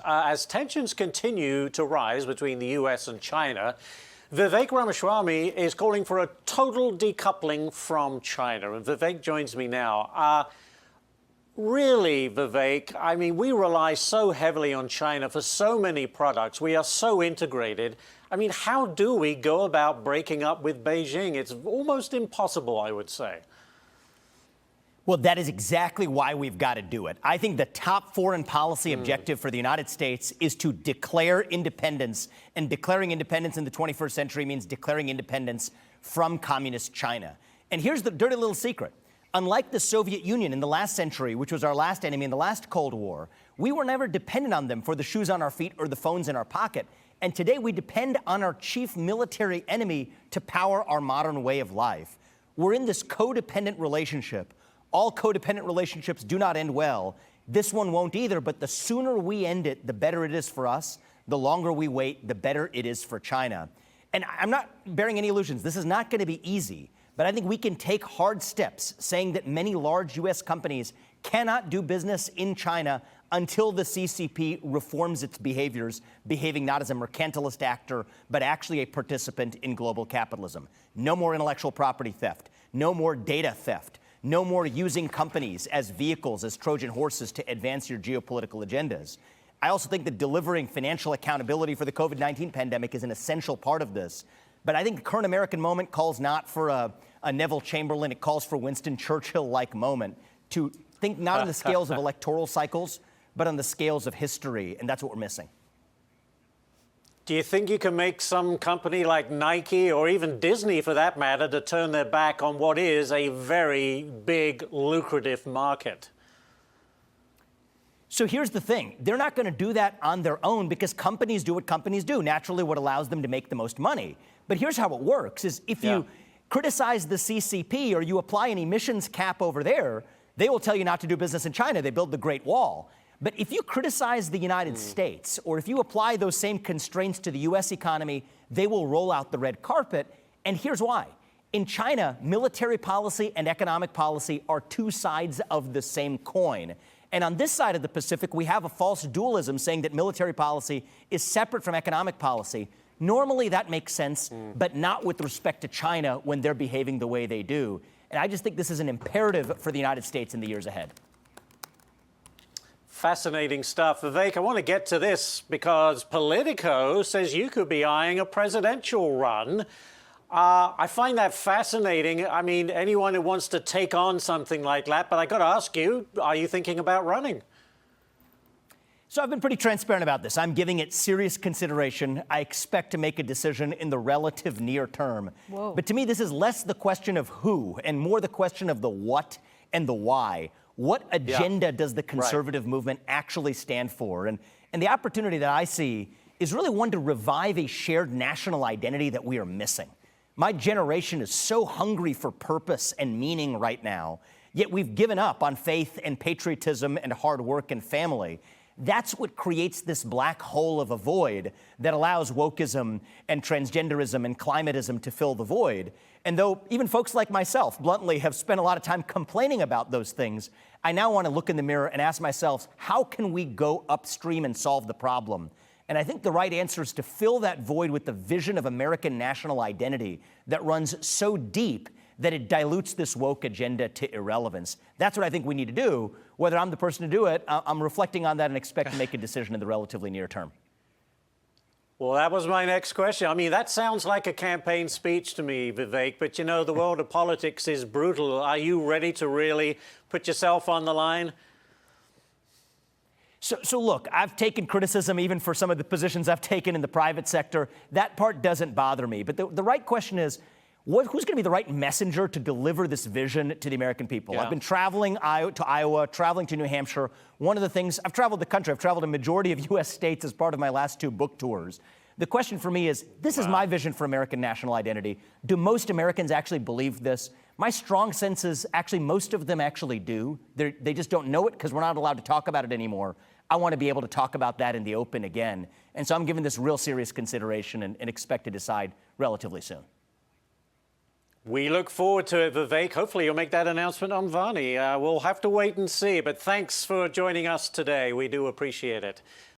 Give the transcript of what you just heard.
as tensions continue to rise between the US and China, Vivek Ramaswamy is calling for a total decoupling from China. And Vivek joins me now. Really, Vivek, I mean, we rely so heavily on China for so many products. We are so integrated. I mean, how do we go about breaking up with Beijing? It's almost impossible, I would say. Well, that is exactly why we've got to do it. I think the top foreign policy objective for the United States is to declare independence. And declaring independence in the 21st century means declaring independence from communist China. And here's the dirty little secret. Unlike the Soviet Union in the last century, which was our last enemy in the last Cold War, we were never dependent on them for the shoes on our feet or the phones in our pocket. And today we depend on our chief military enemy to power our modern way of life. We're in this codependent relationship. All codependent relationships do not end well. This one won't either, but the sooner we end it, the better it is for us. The longer we wait, the better it is for China. And I'm not bearing any illusions. This is not going to be easy. But I think we can take hard steps saying that many large U.S. companies cannot do business in China until the CCP reforms its behaviors, behaving not as a mercantilist actor, but actually a participant in global capitalism. No more intellectual property theft. No more data theft. No more using companies as vehicles, as Trojan horses to advance your geopolitical agendas. I also think that delivering financial accountability for the COVID-19 pandemic is an essential part of this. But I think the current American moment calls not for a Neville Chamberlain, it calls for Winston Churchill-like moment to think not on the scales of electoral cycles, but on the scales of history, and that's what we're missing. Do you think you can make some company like Nike or even Disney, for that matter, to turn their back on what is a very big, lucrative market? So here's the thing. They're not going to do that on their own because companies do what companies do, naturally what allows them to make the most money. But here's how it works, is if you criticize the CCP or you apply an emissions cap over there, they will tell you not to do business in China. They build the Great Wall. But if you criticize the United States, or if you apply those same constraints to the U.S. economy, they will roll out the red carpet. And here's why. In China, military policy and economic policy are two sides of the same coin. And on this side of the Pacific, we have a false dualism saying that military policy is separate from economic policy. Normally, that makes sense, but not with respect to China when they're behaving the way they do. And I just think this is an imperative for the United States in the years ahead. Fascinating stuff. Vivek, I want to get to this because Politico says you could be eyeing a presidential run. I find that fascinating. I mean, anyone who wants to take on something like that, but I got to ask you, are you thinking about running? So I've been pretty transparent about this. I'm giving it serious consideration. I expect to make a decision in the relative near term. Whoa. But to me, this is less the question of who and more the question of the what and the why. What agenda does the conservative movement actually stand for? And the opportunity that I see is really one to revive a shared national identity that we are missing. My generation is so hungry for purpose and meaning right now, yet we've given up on faith and patriotism and hard work and family. That's what creates this black hole of a void that allows wokeism and transgenderism and climatism to fill the void. And though even folks like myself, bluntly, have spent a lot of time complaining about those things, I now want to look in the mirror and ask myself, how can we go upstream and solve the problem? And I think the right answer is to fill that void with the vision of American national identity that runs so deep that it dilutes this woke agenda to irrelevance. That's what I think we need to do. Whether I'm the person to do it, I'm reflecting on that and expect to make a decision in the relatively near term. Well, that was my next question. I mean, that sounds like a campaign speech to me, Vivek, but you know, the world of politics is brutal. Are you ready to really put yourself on the line? So look, I've taken criticism even for some of the positions I've taken in the private sector. That part doesn't bother me. But the right question is, who's going to be the right messenger to deliver this vision to the American people? I've been traveling to Iowa, traveling to New Hampshire. One of the things, I've traveled the country. I've traveled a majority of U.S. states as part of my last 2 book tours. The question for me is, this is my vision for American national identity. Do most Americans actually believe this? My strong sense is actually most of them actually do. They just don't know it because we're not allowed to talk about it anymore. I want to be able to talk about that in the open again. And so I'm giving this real serious consideration and expect to decide relatively soon. We look forward to it, Vivek. Hopefully you'll make that announcement on Varney. We'll have to wait and see, but thanks for joining us today. We do appreciate it.